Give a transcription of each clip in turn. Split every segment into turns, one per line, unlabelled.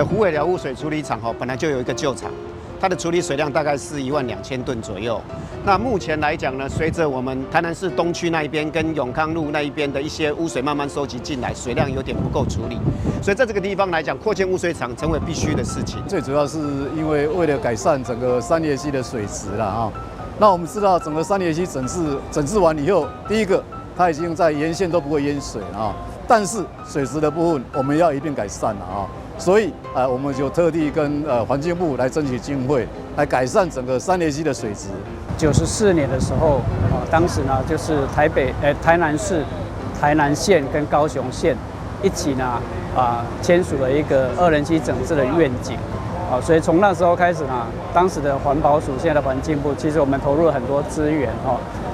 虎尾寮污水处理厂本来就有一个旧厂，它的处理水量大概是12000吨左右。那目前来讲呢，随着我们台南市东区那一边跟永康路那一边的一些污水慢慢收集进来，水量有点不够处理，所以在这个地方来讲，扩建污水厂成为必须的事情。
最主要是因为了改善整个三连溪的水质啦那我们知道整个三连溪整治完以后，第一个它已经在沿线都不会淹水但是水质的部分我们要一并改善了所以我们就特地跟环境部来争取经费，来改善整个三连溪的水质。
94年的时候当时呢就是台南市、台南县跟高雄县一起呢签署了一个二仁溪整治的愿景所以从那时候开始呢，当时的环保署、现在的环境部，其实我们投入了很多资源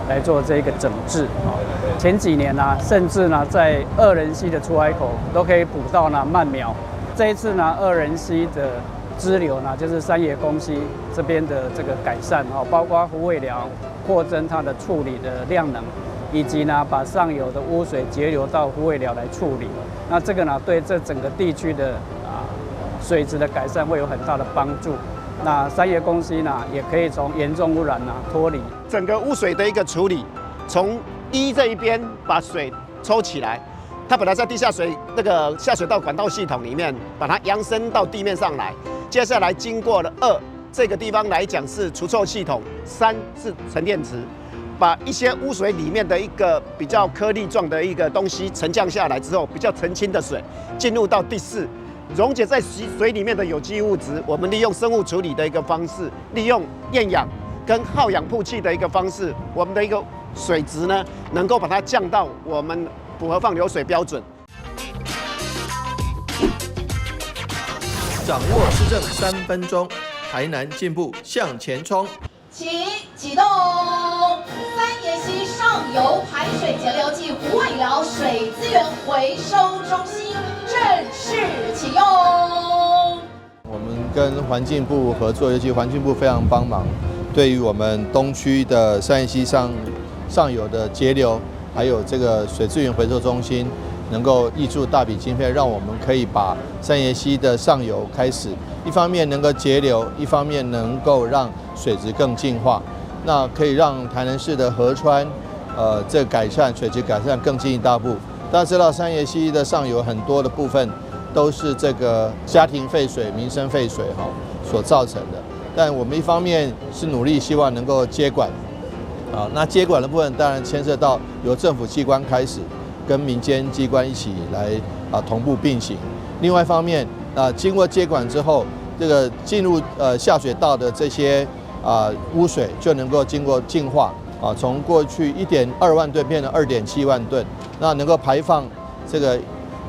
来做这个整治前几年呢，甚至呢在二仁溪的出海口都可以捕到呢鳗苗。这一次呢，二仁溪的支流呢，就是三爷公溪这边的这个改善包括虎尾寮扩增它的处理的量能，以及呢把上游的污水截流到虎尾寮来处理。那这个呢，对这整个地区的水质的改善会有很大的帮助。那三爷公溪呢，也可以从严重污染脱离。
整个污水的一个处理，从这一边把水抽起来。它本来在地下水那个下水道管道系统里面，把它扬升到地面上来。接下来经过了这个地方来讲是除臭系统，3是沉淀池，把一些污水里面的一个比较颗粒状的一个东西沉降下来之后，比较澄清的水进入到第4，溶解在水里面的有机物质，我们利用生物处理的一个方式，利用厌氧跟耗氧曝气的一个方式，我们的一个水质呢，能够把它降到我们符合放流水标准。
掌握施政3分钟，台南进步向前冲。
请启动三爷溪上游排水截流暨虎尾寮水资源回收中心正式启用。
我们跟环境部合作，尤其环境部非常帮忙，对于我们东区的三爷溪上游的截流，还有这个水资源回收中心，能够挹注大笔经费，让我们可以把三爷溪的上游开始，一方面能够截流，一方面能够让水质更净化，那可以让台南市的河川，这改善水质改善更进一大步。大家知道三爷溪的上游很多的部分都是这个家庭废水、民生废水所造成的，但我们一方面是努力希望能够接管。那接管的部分当然牵涉到由政府机关开始，跟民间机关一起来同步并行。另外一方面经过接管之后，这个进入下水道的这些污水就能够经过净化从过去1.2万吨变成2.7万吨，那能够排放这个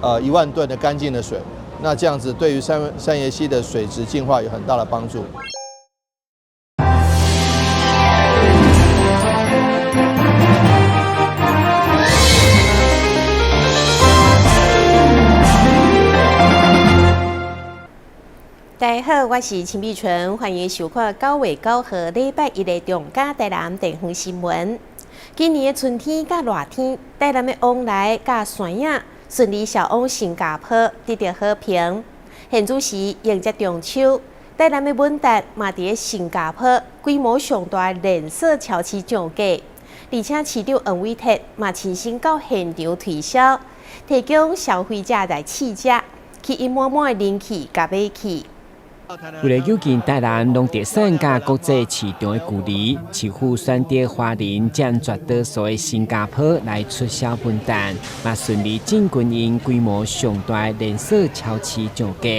1万吨的干净的水，那这样子对于三爷溪的水质净化有很大的帮助。
大家好，我是陈碧纯，欢迎收看9月9号礼拜一的中嘉台南地方新闻。今年的春天甲热天，台南的往来甲山影顺利销往新加坡，得到好评。现主时迎接中秋，台南的文旦嘛伫新加坡规模上大连锁超市上架，而且市长黄伟哲嘛亲身到现场推销，提供消费者来试食，吸引满满的人气甲买气。
为了有近台南农特产甲国际市场的距离，市府选择花莲将绝大数的新加坡来出销文旦，嘛顺利进军因规模上大连锁超市上架。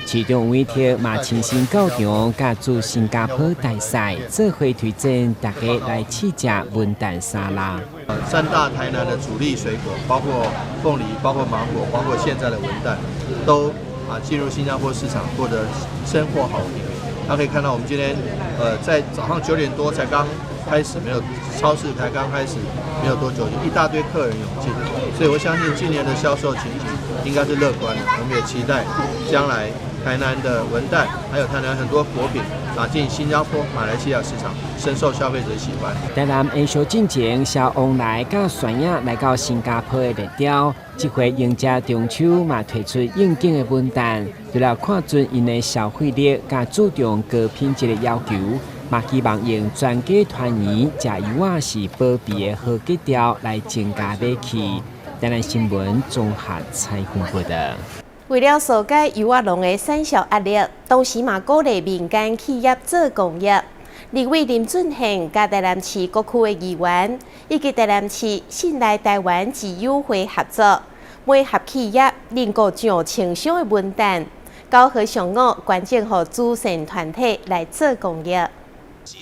市长委托嘛亲身到场，甲驻新加坡大使做伙推荐大家来试食文旦沙拉。
3大台南的主力水果，包括凤梨、包括芒果、包括现在的文旦，都进入新加坡市场获得深获好评。大家可以看到，我们今天在早上9点多才刚开始，没有超市才刚开始没有多久，就一大堆客人涌进，所以我相信今年的销售情景应该是乐观的。我们也期待将来台南的文旦，还有台南很多果品打进新加坡、马来西亚市场，深受消费者喜欢。
台南延续进前，小往来甲船影来到新加坡的列调，这回迎接中秋嘛推出应景的文旦，除了看准因的消费力，甲注重高品质的要求。嘛希望用全家团圆、食油啊是保庇的好基调来增加买气。台南新闻综合采访报道。
为了疏解油仔农的产销压力，同时嘛鼓励民间企业做工业。立委林俊宪甲台南市各区的议员以及台南市信赖台湾自由会合作，每合企业能够上清香的文旦，交予上午捐赠予慈善团体来做公益。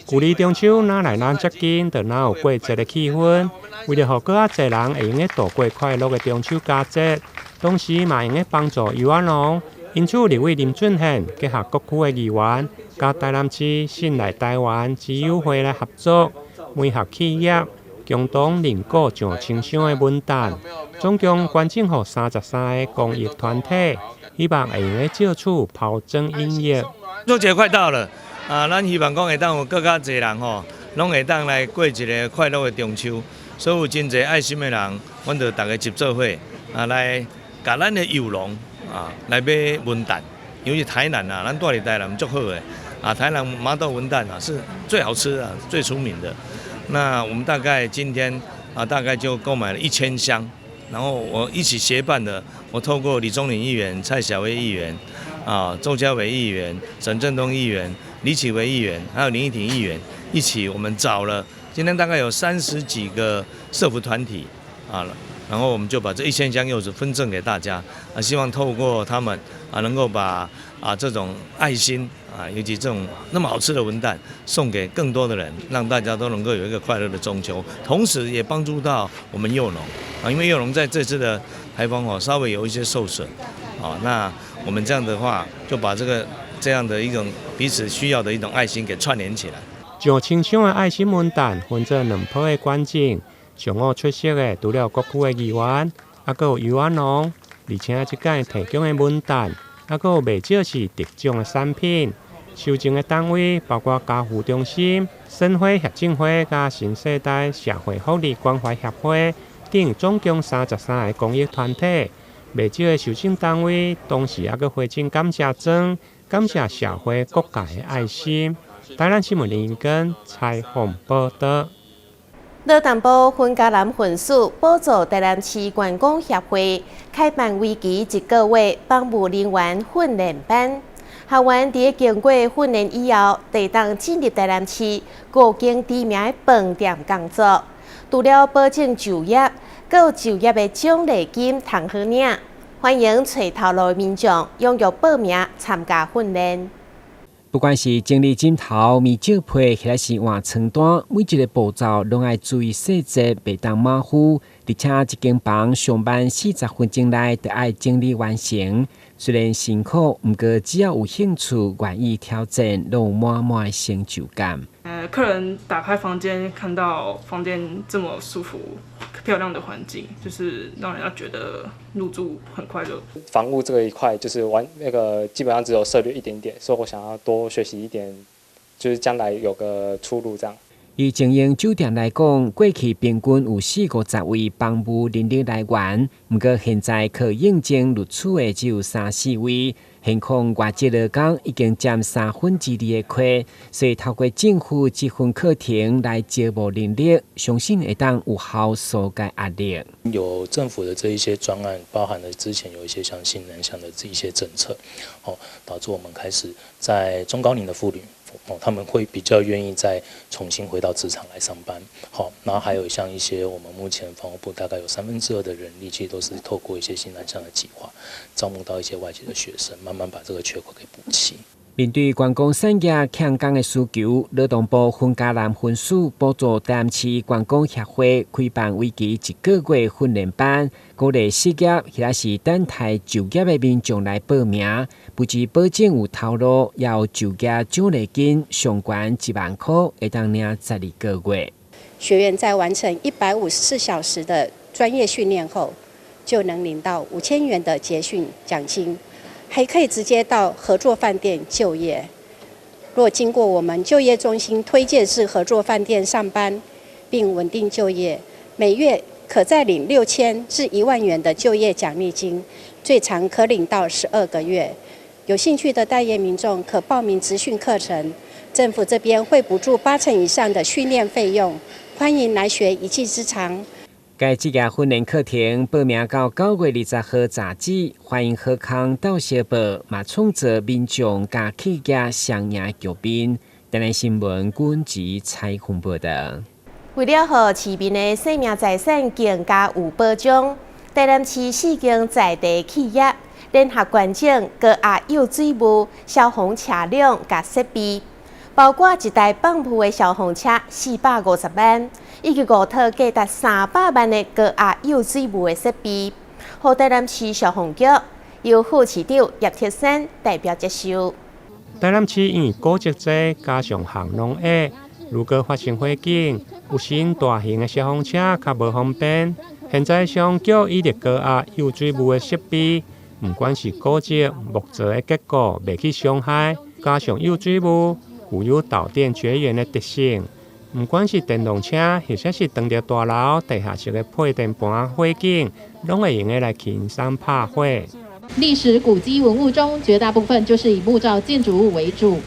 距离中秋哪来咱接近，就哪有过节的气氛。为了让更加侪人会用个度过快乐的中秋佳节，同时嘛用个帮助油仔农。因此，立委林俊宪结合各区的议员，甲台南市信赖台湾自由会来合作，每合企业共同认购上清香的文旦，总共捐赠予33个公益团体，希望会用个借此抛砖引玉。
中秋节快到了。咱希望讲会当有更加侪人吼，拢会当来过一个快乐的中秋。所有真侪爱心的人，阮就大家集做伙来甲咱的油农来买文旦。尤其台南咱住伫台南足好的台南麻豆文旦是最好吃的、最出名的。那我们大概今天大概就购买了1000箱，然后我一起协办的，我透过李宗麟议员、蔡小薇议员周家伟议员、沈振东议员、李启维议员，还有林义庭议员一起，我们找了今天大概有30几个社福团体然后我们就把这1000箱柚子分赠给大家希望透过他们能够把这种爱心尤其这种那么好吃的文旦送给更多的人，让大家都能够有一个快乐的中秋，同时也帮助到我们柚农因为柚农在这次的台风稍微有一些受损那我们这样的话就把这样的一种彼此需要的一种爱心给串联起来。
上清香的爱心文旦分做2批的捐赠，上午出席的除了各区的议员，还有油仔农，而且这届提供的文旦，还有未少是特种的产品。收赠的单位包括家扶中心、省会协进会、甲新世代社会福利关怀协会等，总共33个公益团体。未少的受赠单位，同时也佮回赠感谢状，感谢社会各界的爱心。台南新闻林根采访报道。
乐淡埔分家南分署补助台南市员工协会开办为期1个月帮务人员训练班，学员伫经过训练以后，得当进入台南市5间知名的饭店工作。除了保证就业，更有就业的奖励金通好领。欢迎找头路的民众踊跃报名参加训练。
不管是整理枕头、米酒被，或者是换床单，每一个步骤拢要注意细节，袂当马虎。而且一间房上班40分钟内就要整理完成。虽然辛苦，不过只要有兴趣、愿意挑战，都有满满的成就感。
客人打开房间，看到房间这么舒服、漂亮的环境，就是让人家觉得入住很快乐。
房屋这一块就是基本上只有涉略一点点，所以我想要多学习一点，就是将来有个出路这样。
以经营酒店来讲，过去平均有40-50位帮务人力来源，不过现在可应征录取的只有3-4位。现况外籍劳工已经占2/3的课，所以透过政府这份课程来招募人力，相信会当有效疏解压力。
有政府的这一些专案，包含了之前有一些像新南向的这一些政策，导致我们开始在中高龄的妇女。他们会比较愿意再重新回到职场来上班，然后还有像一些我们目前房屋部大概有2/3的人力，其实都是透过一些新南向的计划，招募到一些外籍的学生，慢慢把这个缺口给补齐。
面对员工产业抢工的需求，劳动部分家南分署补助台南市员工协会开办为期1个月训练班，鼓励失业或者是等待就业的民众来报名，不止保证有头路，也有就业奖励金上悬1万块，会当领12个月。
学员在完成154小时的专业训练后，就能领到5000元的结训奖金。还可以直接到合作饭店就业。若经过我们就业中心推荐至合作饭店上班，并稳定就业，每月可再领6000至1万元的就业奖励金，最长可领到12个月。有兴趣的待业民众可报名职训课程，政府这边会补助80%以上的训练费用，欢迎来学一技之长。
该职业训练课程报名到9月20号截止，欢迎好康到小报，嘛创造民众甲企业双赢局面。台南新闻军职采访报道。
为了让市民的生命财产更加有保障，台南市4间在地企业联合关整高压用水务、消防车辆及设备，包括1台泵浦的消防车450万，以及5套价达300万的高压用水务的设备，予台南市消防局由副市长叶铁山代表接受。
台南市因为古迹多，加上巷弄矮，如果发生火警，有时大型的消防车较无方便。现在消防局已立高压有水务的设备，不管是古迹木造的结构袂去伤害，加上有水务具有导电绝缘的特性，不管是电动车或者是当着大楼地下室的配电盘火警，拢会用来轻松拍火。
历史古迹文物中，绝大部分就是以木造建筑物为主。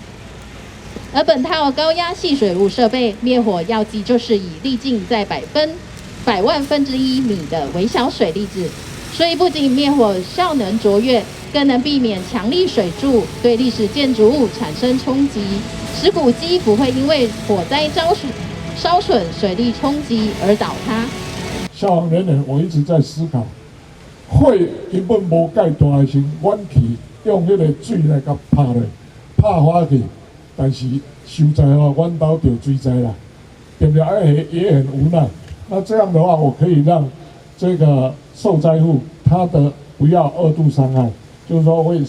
而本套高压细水雾设备灭火药剂就是以粒径在100万分之1米的微小水粒子，所以不仅灭火效能卓越，更能避免强力水柱对历史建筑物产生冲击，使古迹不会因为火灾烧损水力冲击而倒塌。
消防人员，我一直在思考，火根本无介大的时，阮去用迄个水来甲拍落，拍火去。但是受灾哦，阮兜就水灾啦，对不对？也很无奈。那这样的话，我可以让这个受灾户他的不要2度伤害，就是说会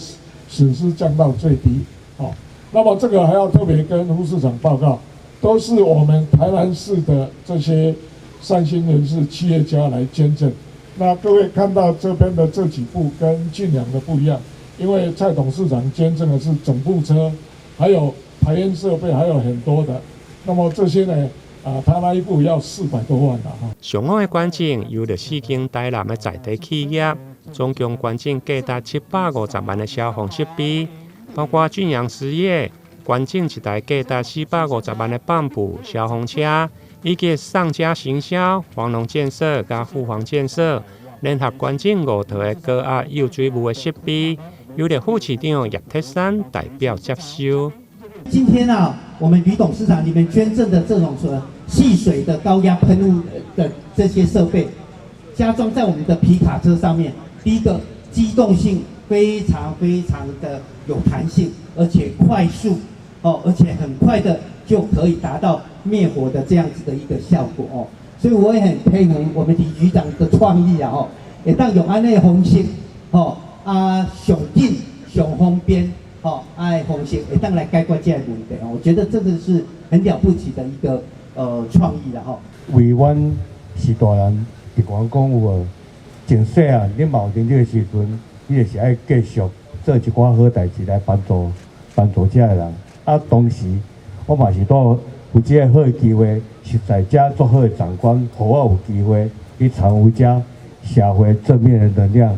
损失降到最低。哦，那么这个还要特别跟副市长报告，都是我们台南市的这些善心人士、企业家来捐赠。那各位看到这边的这几部跟近两的不一样，因为蔡董事长捐赠的是整部车，还有排烟设备，还有很多的。那么这些呢，他那一部要400多万啦哈。
上午的关整由4间台南的在地企业，总共关整价达750万的消防设备，包括俊阳实业关整1台价达450万的泵浦消防车，以及上家行销、黄龙建设加富煌建设联合关整5套的高压有水务的设备，由副市长叶铁山代表接收。
今天我们吕董事长你们捐赠的这种细水的高压喷雾的这些设备，加装在我们的皮卡车上面。第一个，机动性非常的有弹性，而且快速而且很快的就可以达到灭火的这样子的一个效果所以我也很佩服我们李局长的创意也当用安内方式上紧上方便。方式会当来解决这个问题我觉得这个是很了不起的一个创意啦
为阮是大人，是跟我讲有无？从细汉你嘛有能力的时阵，你就是爱继续做一寡好代志来帮助这个人。当时我嘛是有这个好的机会，实在遮做好的长官，互我有机会去参与这社会正面的能量。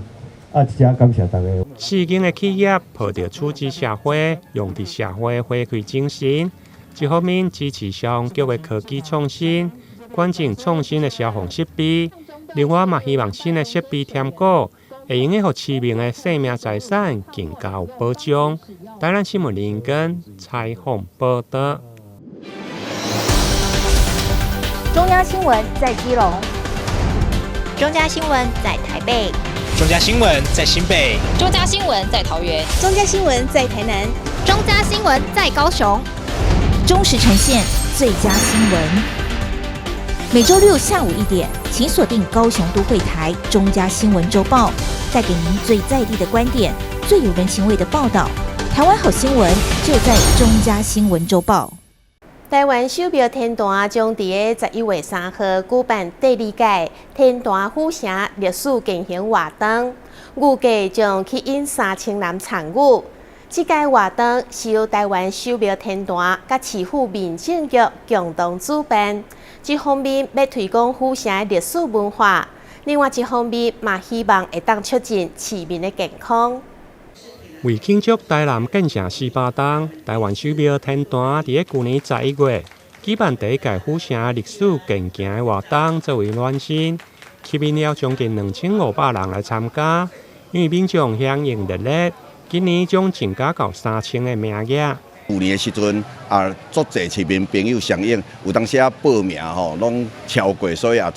真感谢大家。
4间的企业抱着处置社会、用伫社会回馈精神，一方面支持消防局的科技创新，关整创新的消防设备；另外嘛希望新的设备添购，会用让市民的生命财产更加有保障。台南新闻林根采访报道。
中央新闻在基隆，中嘉新闻在台北。
中嘉新闻在新北，
中嘉新闻在桃园，
中嘉新闻在台南，
中嘉新闻在高雄，
忠实呈现最佳新闻。每周6下午1点，请锁定高雄都会台中嘉新闻周报，带给您最在地的观点，最有人情味的报道。台湾好新闻就在中嘉新闻周报。
台湾手表天坛将伫个11月3号举办第2届天坛府城历史进行活动，预计将吸引3000人参与。这届活动是由台湾手苗天坛甲市府民政局共同主办，一方面要推广府城的历史文化，另外一方面嘛希望会当促进市民的健康。
为庆祝台南建城48档，台湾手苗天坛伫去年11月举办第一届府城历史健行的活动，作为暖身，吸引了将近2500人来参加，因为民众响应热烈。今年将增加到3000个名额。
去年的时阵足侪市民朋友响应，有当时报名拢超过，所以也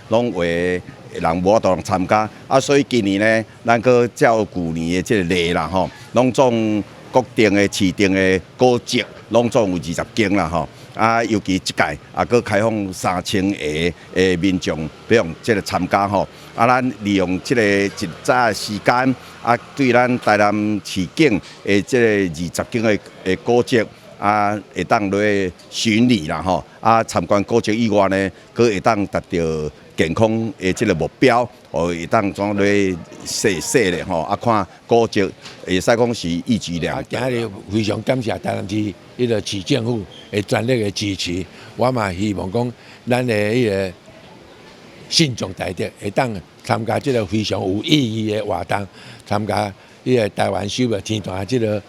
拢为人无法度参加。所以今年呢，咱搁照去年的这个例啦拢总固定的市定的古迹，拢总有20间啦尤其这届搁开放3000个民众，比如这个参加咱利用这个一早的时间。对咱台南市境的这个20间的古迹会当落巡礼啦参观古迹以外呢，佮会当达到健康的这个目标，会当怎落细咧看古迹会使讲是益智良。
今日非常感谢台南市迄个市政府的全力的支持，我嘛希望讲咱的迄个信众大德会当参加这个非常有意义的活动，参加迄个台湾手苗天坛这个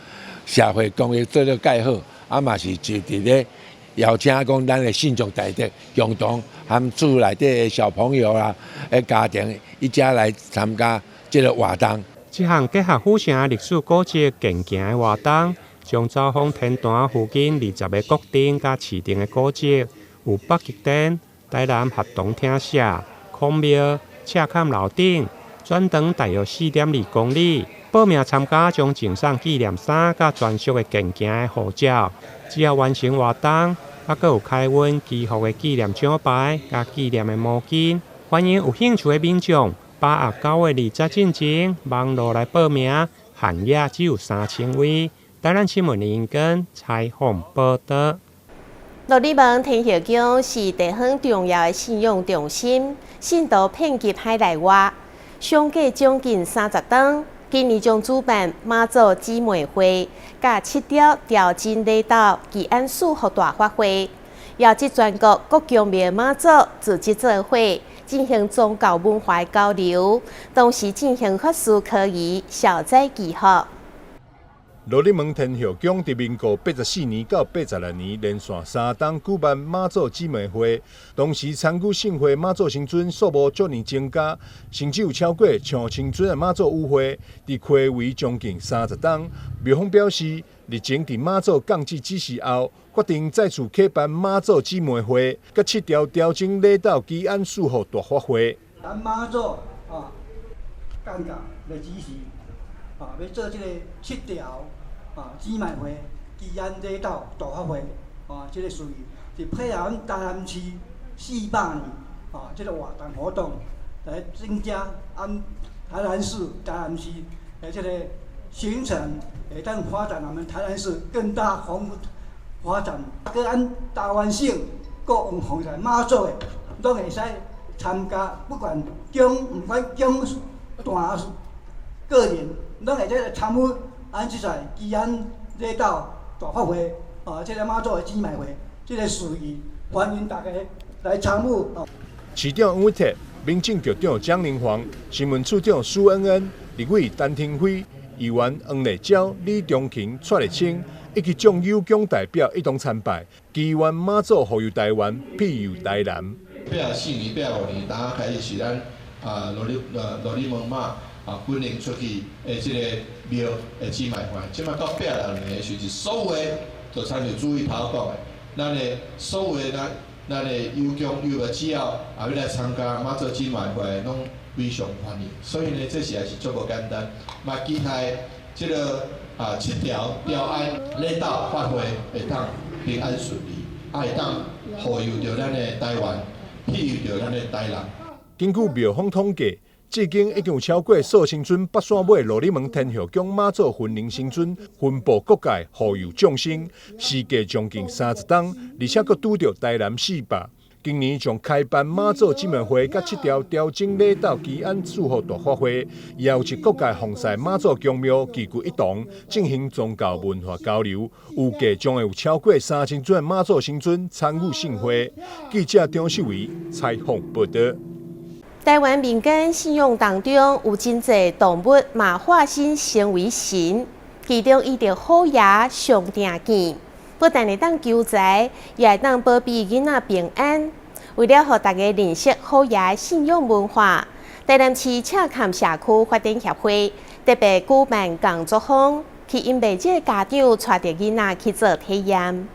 社会公益做了介好，嘛是就伫咧邀请讲咱的信众大德共同含厝内底的小朋友啦、家庭一家来参加这个活动。
这项结合府城历史古迹健行的活动，将走访天坛附近20个国定甲市定的古迹，有北极点、台南合同厅舍、孔庙、赤坎楼顶，全长大约4.2公里。报名参加将赠送纪念衫甲专属的健行的护照。只要完成活动，还佫有开运祈福的纪念奖牌甲纪念的毛巾。欢迎有兴趣的民众8月9日20进前网络来报名，限额只有3000位。台南新闻林根采访报道。
罗里门天后宫是地方重要的信用中心，信徒遍及海内外，相隔将近30档。今年将主办妈祖姊妹会、甲7条调金礼道祈安祝福大法会，邀集全国各乡庙妈祖组织做伙，进行宗教文化交流，同时进行法事科仪、消灾祈福。
罗里门天后宫伫民国84年到86年连续3档举办妈祖姊妹会，同时参与盛会妈祖神尊数目逐年增加，甚至有超过像清尊的妈祖舞会，伫会围将近30档。庙方表示，日前伫妈祖降级指示后，决定再次举办妈祖姊妹会，甲7条调整礼道祈安祝福大法会。
咱妈祖降价来指示要做这个7条。姊妹会、祈安礼道大法会，这个事宜，伫配合台南市400年这个活动来增加台南市的这个行程，会当发展我们台南市更大丰富发展。个咱台湾省各文化在妈祖的，拢会使参加，不管中大个人，拢会在参与。这在祈安礼道大法会这个妈祖的姊妹会，这个事宜欢迎大家来参与。
市长黄伟哲、民政局长蒋宁煌、新闻处长苏恩恩、立委陈廷辉、议员黄丽娇、李中勤、蔡丽清，以及众有奖代表一同参拜，祈愿妈祖护佑台湾，庇佑台南。
84年、85年，大家开始是咱罗里门妈。本年出去这个庙的姊妹会，即摆到86年的时候，所有的就参照主委头讲的，咱的所有的咱的有奖有的只要要来参加妈祖姊妹会，拢非常欢迎。所以呢，这是也是足无简单。嘛，期待这个7条调安礼道法会会当平安顺利，会当护佑着咱的台湾，庇佑着咱的台南。
根据庙方统计。至今已经有超过数千尊北山尾罗里门天后宫妈祖分灵神尊分布各界护佑众生，时隔将近30档，而且阁拄着台南400。今年将开办马祖姊妹会甲7条调整礼道祈安祝福大法会，也有一各界奉祀马祖宫庙齐聚一堂，进行宗教文化交流。预计将会有超过3000尊马祖神尊参与盛会。记者张秀维采访报道。
台湾民间信仰当中有真侪动物嘛化身成为神，其中伊着虎爷上定见。不但会当救灾，也会当保庇囡仔平安。为了让大家认识虎爷信仰文化，台南市赤坎社区发展协会特别举办工作坊，去引媒这家长带着囡仔去做体验。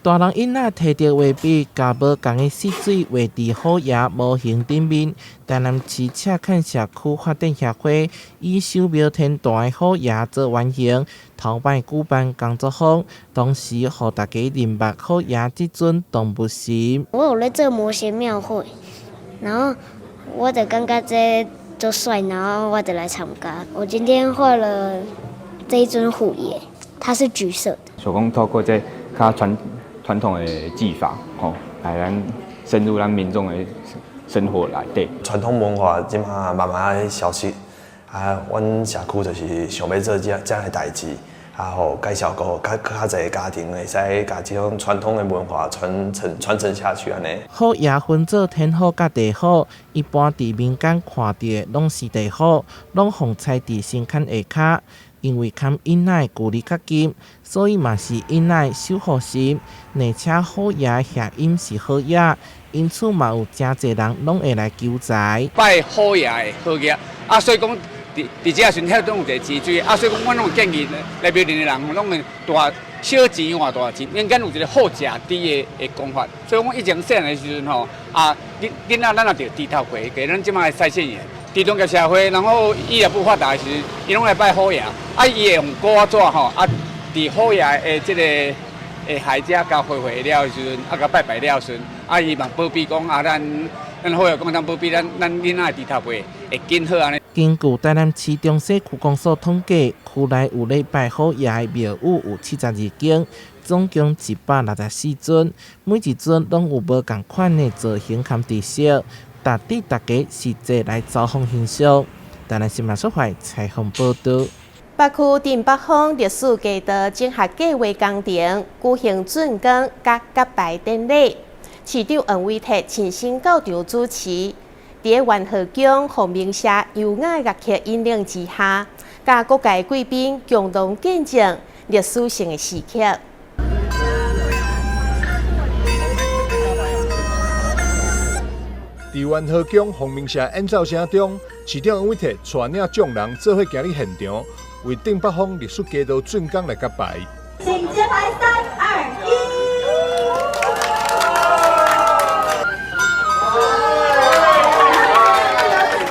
大人囡仔摕着画笔，甲无共的湿水画伫虎爷模型顶面。台南市赤坎社区发展协会以手描天大的虎爷做原型，头摆举办工作坊，同时让大家认捌虎爷这尊动物神。
我有咧做模型庙会，然后我就感觉这就帅，然后我就来参加。我今天画了这一尊虎爷，它是橘色的。
所讲透过这较传统的技法，来咱深入咱民众的生活内底。
传统文化即马慢慢在消失，阮社区就是想要做这样的代志，互介绍个较侪家庭会使把这种传统的文化传承下去安尼。
虎爷分做天虎甲地虎，一般伫民间看到的拢是地虎，拢放踩伫身坎下骹。因为看囡仔距离较近，所以嘛是囡仔守护神。而且虎爷谐音是好爷，因此嘛有真侪人拢会来求财。
拜虎爷的好爷，所以讲伫这时阵，遐拢有一个支水，所以讲我拢建议来庙里的人拢会大小钱换大钱，民间有一个好食猪的讲法。所以讲以前细汉的时阵囡仔咱也着低头回，给咱即摆的赛线员。地中业社会，然后伊也不发达时，伊拢来拜虎爷，伊会用鼓仔伫虎爷的即个海家甲回了的时阵，甲拜拜了时阵，伊嘛保庇讲咱虎爷讲咱保庇咱囡仔低头会紧好安尼。
根据台南市中西区公所统计，区内有咧拜虎爷的庙宇有72间，总共164尊，每一尊拢有无共款的造型含特色。值得大家实际来走访欣赏。台南新闻协会采访报道。
北区镇北坊历史街道整合计划工程举行竣工甲揭牌典礼，市长黄伟哲亲身到场主持。在元和宫洪明社优雅乐曲引领之下，甲各界贵宾共同见证历史性的时刻。
在元和宫洪明社演奏声中，市长黄伟哲带领众人做伙行入现场，为镇北坊历史街道竣工来揭牌。
请揭牌3、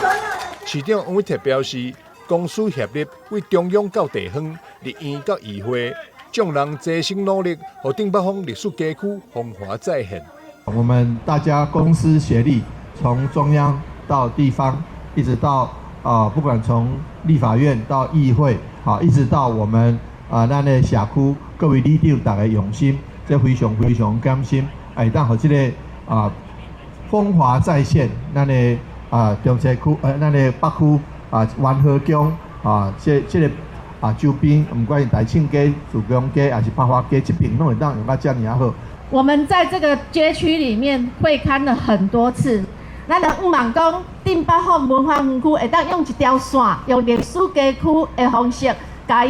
2、1。
市长黄伟哲表示，公私协力为中央到地方、立院到议会，众人齐心努力，让镇北坊历史街区风华再现。
我们大家公私协力。从中央到地方，一直到不管从立法院到议会，一直到我们咱的社区各位里长大家用心，这非常非常感心，会当互这个风华再现，咱的中西区咱的北区元和宫这个周边，不管是大庆街、曙光街还是百花街这边，拢会当用到这样好。
我们在这个街区里面会勘了很多次。咱就毋望讲，镇北坊文化园区会当用一条线，用历史街区的方式，把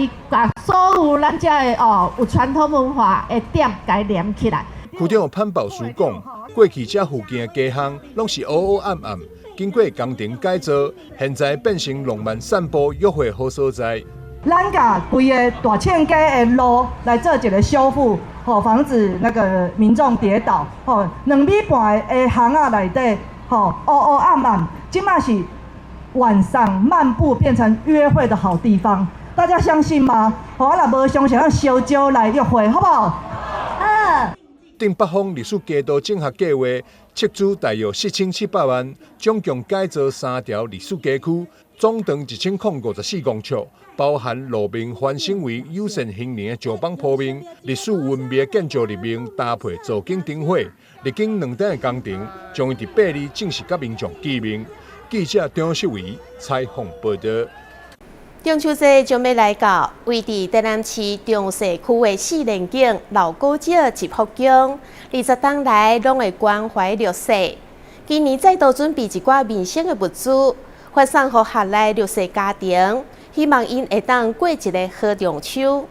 所有咱遮的有传统文化的点给连起来。
区长潘宝书讲，过去这附近的街巷拢是黑黑暗暗，经过工程改造，现在变成浪漫散步约会好所在。
咱甲规个大庆街的路来做一个修复，防止那个民众跌倒。2米半的巷仔内底。黑黑暗暗，今嘛是晚上漫步变成约会的好地方，大家相信吗？我若无相信，咱烧酒来约会，好不好？
顶北方历史街道整合计划斥资大约4700万，总共改造3条历史街区，总长1054公尺，包含路面翻新为友善行人的石板铺面，历史文明的建筑立面搭配造景灯火，历经2天的工程，将伊伫8日正式甲民众见面。记者张秀维采访报道。
中秋节将要来到，位伫台南市中西区的四连景老古迹一福宫，20冬来拢会关怀绿色。今年再度准备一寡民生的物资，发送给辖内绿色家庭，希望因会当过一个好中秋。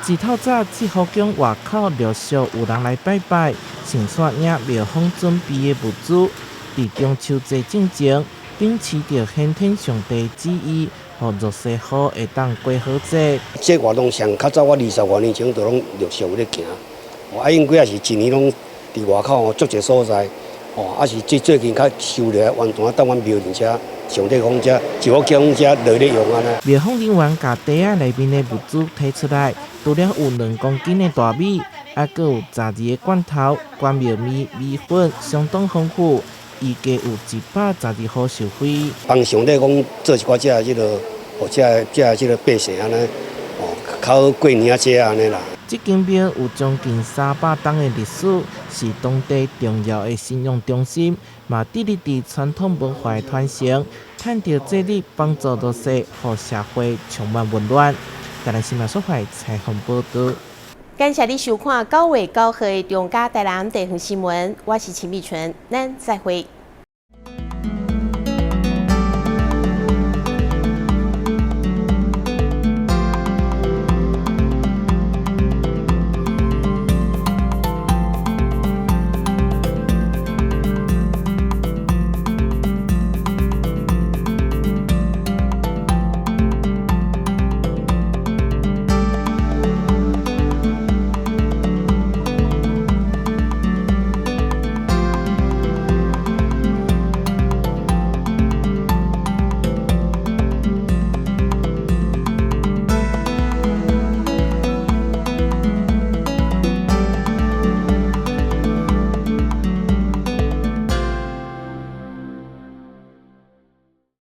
自透早一福宫外口陆续有人来拜拜，先刷影庙方准备的物资，伫中秋节之前，秉持着先天上帝旨意。互弱势好会当过好节。
这活动上较早，我20多年前就拢陆续有咧行。因几也是一年拢伫外口足一个所在。是最近较收了完全当阮庙里遮上帝讲遮一福宫遮落咧用安尼。
庙方人员把袋仔内面的物资摕出来，除了有2公斤的大米，还佫有12个罐头、关庙米、米粉，相当丰富。预计有112号收费。
帮上帝讲做一寡遮即个，即个百姓安尼，较过年节安尼啦。
这间庙有将近300档的历史，是当地重要的信用中心，嘛致力伫传统文化的传承，趁着这日帮助弱势，互社会充满温暖。台南新闻所在采访报道。
感谢你收看9月9号的中嘉台南地方新闻，我是秦碧纯，咱再会。